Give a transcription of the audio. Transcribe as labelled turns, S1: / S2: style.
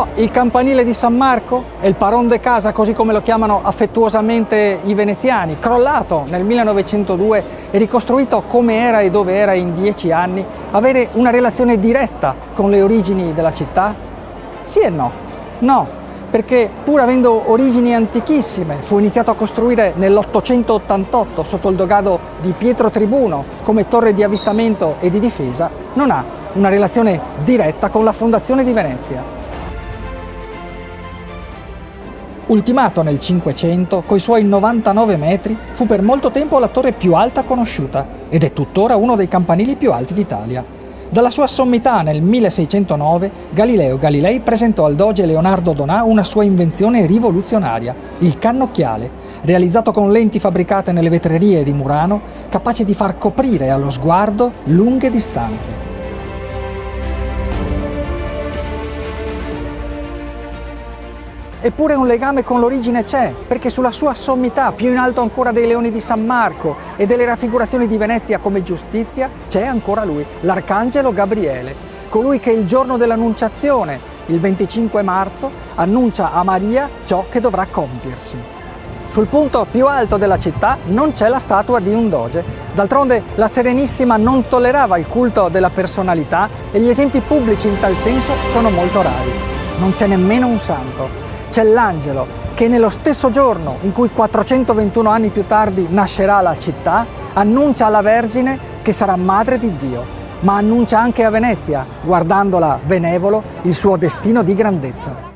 S1: so, il campanile di San Marco è il Paron de Casa, così come lo chiamano affettuosamente i veneziani, crollato nel 1902 e ricostruito come era e dove era in 10 anni, avere una relazione diretta con le origini della città? Sì e no. No, perché pur avendo origini antichissime, fu iniziato a costruire nell'888 sotto il dogado di Pietro Tribuno come torre di avvistamento e di difesa, non ha una relazione diretta con la fondazione di Venezia. Ultimato nel 500, coi suoi 99 metri, fu per molto tempo la torre più alta conosciuta ed è tuttora uno dei campanili più alti d'Italia. Dalla sua sommità nel 1609, Galileo Galilei presentò al doge Leonardo Donà una sua invenzione rivoluzionaria, il cannocchiale, realizzato con lenti fabbricate nelle vetrerie di Murano, capace di far coprire allo sguardo lunghe distanze. Eppure un legame con l'origine c'è, perché sulla sua sommità, più in alto ancora dei leoni di San Marco e delle raffigurazioni di Venezia come giustizia, c'è ancora lui, l'arcangelo Gabriele, colui che il giorno dell'Annunciazione, il 25 marzo, annuncia a Maria ciò che dovrà compiersi. Sul punto più alto della città non c'è la statua di un doge, d'altronde la Serenissima non tollerava il culto della personalità e gli esempi pubblici in tal senso sono molto rari. Non c'è nemmeno un santo. C'è l'angelo che nello stesso giorno in cui 421 anni più tardi nascerà la città, annuncia alla Vergine che sarà madre di Dio, ma annuncia anche a Venezia, guardandola benevolo, il suo destino di grandezza.